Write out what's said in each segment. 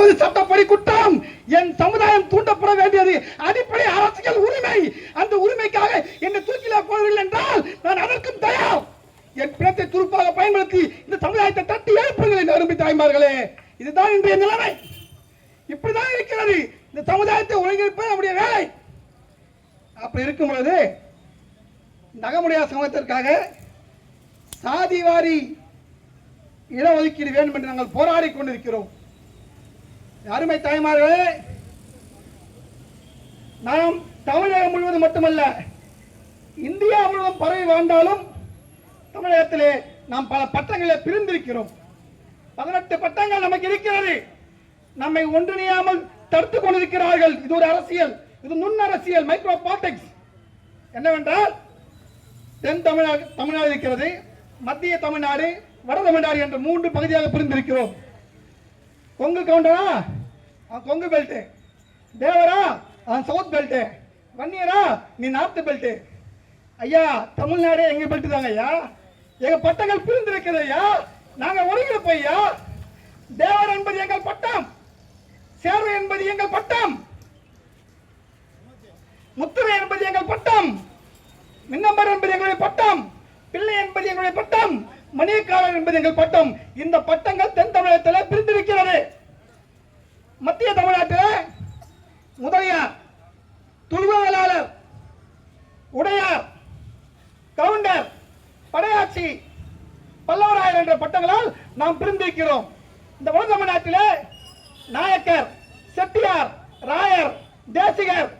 தூண்டுவது சட்டப்படி குற்றம். என் சமுதாயம் தூண்டப்பட வேண்டியது அடிப்படை அரசியல் உரிமை. அந்த உரிமைக்காக என்னை தூக்கில போவதில்லை என்றால் நான் அதற்கும் தயார். என் பிணத்தை துருப்பாக பயன்படுத்தி இந்த சமுதாயத்தை தட்டி எழுப்புங்கள் அருமை தாய்மார்களே. இதுதான் இன்றைய நிலைமை. இப்படிதான் இருக்கிறது. இந்த சமுதாயத்தை ஒருங்கிணைப்பது நம்முடைய வேலை. அப்படி இருக்கும் பொழுது நகமுடைய சமூகத்திற்காக சாதிவாரி இடஒதுக்கீடு வேண்டும் என்று நாங்கள் போராடி கொண்டிருக்கிறோம். அருமை தாய்மார்களே, நாம் தமிழகம் முழுவதும் மட்டுமல்ல இந்தியா முழுவதும் பரவி வாழ்ந்தாலும் தமிழகத்திலே நாம் பல பட்டங்களில் பிரிந்திருக்கிறோம். 18 பட்டங்கள் நமக்கு இருக்கிறது. நம்மை ஒன்றிணையாமல் தடுத்துக் கொண்டிருக்கிறார்கள். இது ஒரு அரசியல், இது நுண் அரசியல், மைக்ரோ பாலிடிக்ஸ். என்னவென்றால் தென் தமிழ்நாடு இருக்கிறது, மத்திய தமிழ்நாடு, வட தமிழ்நாடு என்று 3 பகுதியாக பிரிந்திருக்கிறோம். கொங்கு கவுண்டரா கொங்கு பெல்ட், தேவரா சவுத் பெல்ட், வன்னியரா நீ நார்த் பெல்ட். ஐயா தமிழ்நாடு எங்க பெல்ட் தாங்க ஐயா. எங்க பட்டங்கள் பிரிந்திருக்கிறது ஐயா. நாங்க ஒருங்கிணைப்போம் ஐயா. தேவர் என்பது எங்கள் பட்டம், சேர்வை என்பது எங்கள் பட்டம், முத்துரை என்பது எங்கள் பட்டம், மின்னம்பர் என்பது எங்களுடைய பட்டம், பிள்ளை என்பது எங்களுடைய பட்டம், மணியக்காரன் என்பது எங்கள் பட்டம். இந்த பட்டங்கள் தென் தமிழகத்தில் பிரிந்திருக்கிறது. மத்திய தமிழ்நாட்டில் முதலியார், துளுவலாளர், உடையார், கவுண்டர், படையாட்சி, பல்லவராயர் என்ற பட்டங்களால் நாம் பிரிந்திருக்கிறோம். இந்த வட தமிழ்நாட்டில் நாயக்கர், செட்டியார், ராயர், தேசிகர்,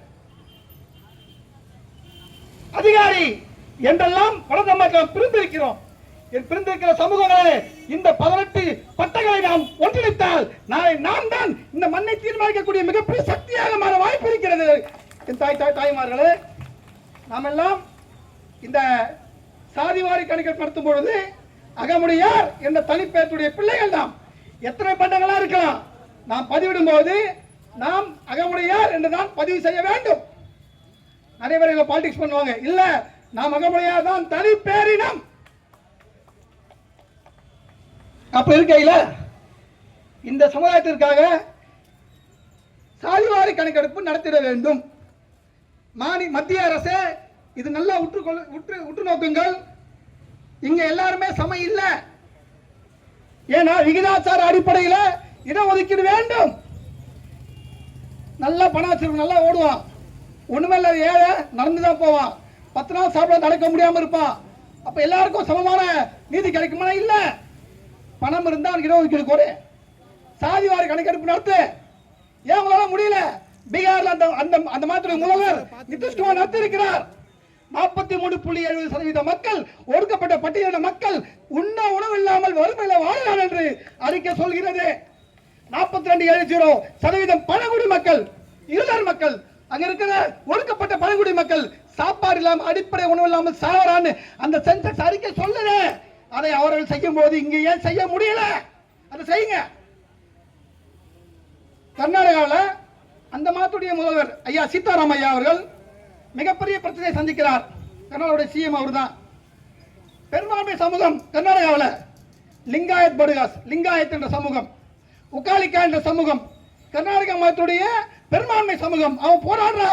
அதிகாரி என்றெல்லாம் வட தமிழகம் பிரிந்திருக்கிறோம். பிரிந்திருக்கிற சமூகங்களே, இந்த 18 பட்டங்களை நாம் ஒன்றிணைத்தால் நாளை நாம் தான் இந்த மண்ணை தீர்மானிக்கக்கூடிய மிகப்பெரிய சக்தியாக மாற வாய்ப்பு இருக்கிறது. தாய்மார்களே, நாம் எல்லாம் இந்த சாதிவாரி கணக்கெடுப்பு நடத்தும் பொழுது அகமுடையார் என்ற தனிப்பேருடைய பிள்ளைகள் நாம் எத்தனை பட்டங்களா இருக்கலாம். நாம் பதிவிடும் போது நாம் அகமுடையார் என்று தான் பதிவு செய்ய வேண்டும். நிறைய பேர் பாலிடிக்ஸ் பண்ணுவாங்க. இல்ல, நாம் அகமுடையார் தான் தனி பேரினம். அப்ப இருக்கையில இந்த சமுதாயத்திற்காக சாதிவாரி கணக்கெடுப்பு நடத்திட வேண்டும். மத்திய அரசு இது நல்லா உற்று நோக்குங்கள். இங்க எல்லாருமே சம இல்ல. ஏன்னா விகிதாச்சார அடிப்படையில் இடஒதுக்கீடு வேண்டும். நல்லா பணம் வச்சிருக்க, நல்லா ஓடுவான், ஒண்ணுமே இல்ல ஏழை நடந்துதான் போவான், 10 நாள் சாப்பிட நடக்க முடியாம இருப்பான். அப்ப எல்லாருக்கும் சமமான நீதி கிடைக்குமா? இல்ல. பணம் இருந்தா இடஒதுக்கீடு கொடு, சாதிவாரி கணக்கெடுப்பு நடத்து. ஏன் உங்களால முடியல? பீகார்ல அந்த மாநில முதல்வர் நிதிஷ்குமார் நடத்தி இருக்கிறார். 43.70% மக்கள், ஒடுக்கப்பட்ட பட்டியலின மக்கள் உண்ண உணவு இல்லாமல் வறுமையில் வாழலாம் என்று அறிக்கை சொல்கிறது. 42.70% பழங்குடி மக்கள், இருளர் மக்கள், அங்க இருக்கிற ஒடுக்கப்பட்ட பழங்குடி மக்கள் சாப்பாடு இல்லாமல், அடிப்படை உணவு இல்லாமல் சாவரான்னு அந்த சென்சஸ் அறிக்கை சொல்லுது. அதை அவர்கள் செய்யும் போது இங்க ஏன் செய்ய முடியல? அதை செய்யுங்க. கர்நாடகாவில் அந்த மாத்துடைய முதல்வர் ஐயா சீதாராமையா அவர்கள் மிகப்பெரிய பிரச்சனையை சந்திக்கிறார். கர்நாடக சிஎம் அவர் தான். பெரும்பான்மை சமூகம் கர்நாடகாவில் லிங்காயத் படுகாஸ், லிங்காயத் என்ற சமூகம், உக்காலிக்கா என்ற சமூகம், கர்நாடக மாத்துடைய பெரும்பான்மை சமூகம். அவன் போராடுறா.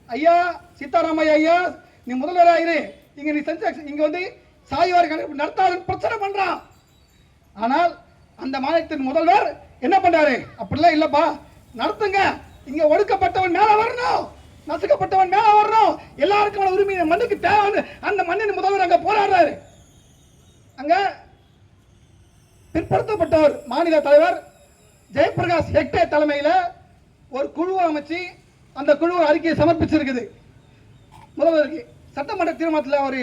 ஐயா சீதாராமையா, ஐயா நீ முதல்வராயிரு, இங்க நீ சென்செக்ஸ் இங்க வந்து சாதிவாரி கணக்கெடுப்பு நடத்தாத பிரச்சனை பண்றான். ஆனால் அந்த மாநிலத்தின் முதல்வர் என்ன பண்றாரு? அப்படிலாம் இல்லப்பா, நடத்துங்க. இங்க ஒடுக்கப்பட்டவன் மேல வரணும், நசுக்கப்பட்டவன் மேல வரணும், எல்லாருக்கும் உரிமை மண்ணுக்கு தேவை. அந்த மண்ணின் முதல்வர் அங்க போராடுறாரு. அங்க பிற்படுத்தப்பட்டவர் மாநில தலைவர் ஜெயபிரகாஷ் ஹெக்டே தலைமையில் ஒரு குழு அமைச்சு அந்த குழு அறிக்கையை சமர்ப்பிச்சிருக்குது முதல்வருக்கு. சட்டமன்ற தீர்மானத்தில் ஒரு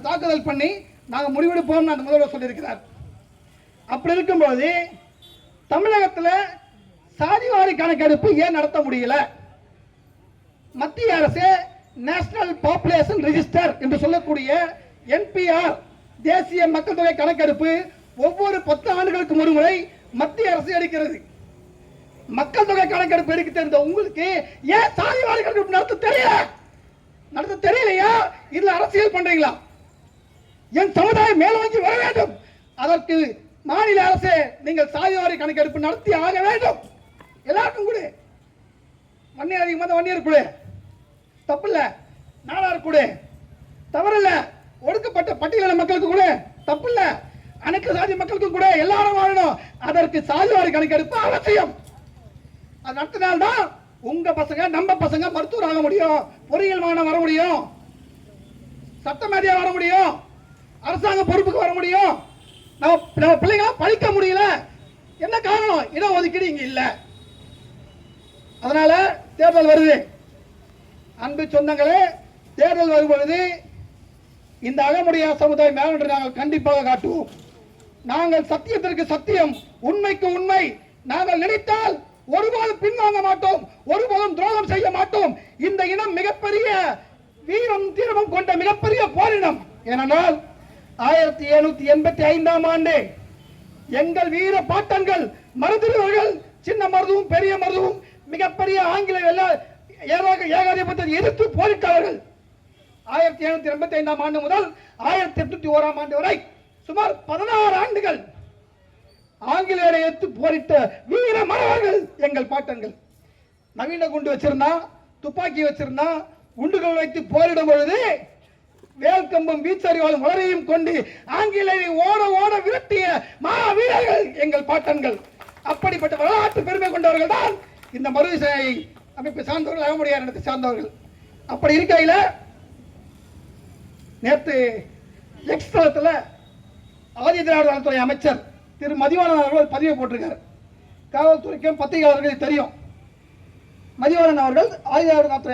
தாக்குதல் பண்ணி நாங்கள் முடிவெடுப்போம் அந்த முதல்வர் சொல்லியிருக்கிறார். அப்படி இருக்கும்போது தமிழகத்தில் சாதிவாரி கணக்கெடுப்பு ஏன் நடத்த முடியல? மத்திய அரசு நேஷனல் பாப்புலேஷன் ரெஜிஸ்டர் என்று சொல்லக்கூடிய என்பிஆர், தேசிய மக்கள் தொகை கணக்கெடுப்பு ஒவ்வொரு 10 ஆண்டுகளுக்கு ஒரு முறை மத்திய அரசு எடுக்கிறது. மக்கள் தொகை கணக்கெடுப்பு எடுக்க தெரிந்த உங்களுக்கு ஏன் சாதிவாரி கணக்கெடுப்பு நடத்த தெரியலையா? இதுல அரசியல் பண்றீங்களா? என் சமுதாயம் மேலோங்கி வர வேண்டும், அதற்கு மாநில அரசு நீங்கள் சாதிவாரி கணக்கெடுப்பு நடத்தி ஆக வேண்டும். எல்லாருக்கும் கூட வன்னியர் அதிகமாக வன்னியர் கூட தப்பு இல்ல, நாடார் கூட தவறில்ல, ஒடுக்கப்பட்ட பட்டியலின மக்களுக்கு கூட தப்பு இல்ல, அனைத்து சாதி மக்களுக்கும் கூட எல்லாரும் வாழணும். அதற்கு சாதிவாரி கணக்கெடுப்பு அவசியம். அது நடத்தினால்தான் உங்க பசங்க நம்ம பசங்க மருத்துவர் ஆக முடியும், பொறியியல் மாணவன் வர முடியும், சட்டமேதையா வர முடியும், அரசாங்க பொறுப்புக்கு வர முடியும். நம்ம பிள்ளைங்க படிக்க முடியல. என்ன காரணம்? இடஒதுக்கீடு இங்க இல்ல. அதனால தேர்தல் வருது. அன்பு சொந்தங்களே, தேர்தல் வரும்பொழுது இந்த அகமுடைய சமுதாயம் மேல் என்று நாங்கள் கண்டிப்பாக காட்டுவோம். நாங்கள் சத்தியத்திற்கு சத்தியம், உண்மைக்கு உண்மை. நாங்கள் நினைத்தால் ஒருபோதும் பின்வாங்க மாட்டோம், ஒருபோதும் துரோகம் செய்ய மாட்டோம். இந்த இனம் மிகப்பெரிய வீரம் தீரமும் கொண்ட மிகப்பெரிய போரினம். ஏனென்றால் 1785ஆம் ஆண்டு எங்கள் வீர பாட்டன்கள் மருதுவர்கள் சின்ன மருதுவும் பெரிய மருதுவும் மிகப்பெரிய ஆங்கில ஏகாதிபத்தியத்தை எதிர்த்து போரிட்டவர்கள். 1785ஆம் ஆண்டு முதல் 1801ஆம் ஆண்டு வரை சுமார் 16 ஆண்டுகள் ஆங்கிலேயரை எதிர்த்து போரிட்ட வீர மறவர்கள் எங்கள் பாட்டன்கள். நவீன குண்டு வச்சிருந்தா, துப்பாக்கி வச்சிருந்தா, குண்டுகள் வைத்து போரிடும் பொழுது வேல்கம்பும் வீச்சறிவாலும் வளரையும் கொண்டு ஆங்கிலேயரை ஓட ஓட விரட்டிய மாவீரர்கள் எங்கள் பாட்டன்கள். அப்படிப்பட்ட வரலாற்று பெருமை கொண்டவர்கள் தான் இந்த மருது அமைப்பை சார்ந்தவர்கள், அகமுடையார் இனத்தை சார்ந்தவர்கள். அப்படி இருக்கையில் நேற்று எக்ஸ் தளத்தில் ஆதி திராவிட நலத்துறை அமைச்சர் திரு மதிவாணன் அவர்கள் பதிவு போட்டிருக்காரு. காவல்துறைக்கும் பத்திரிகையாளர்களுக்கு தெரியும். மதிவாணன் அவர்கள் ஆதி திராவிட நலத்துறை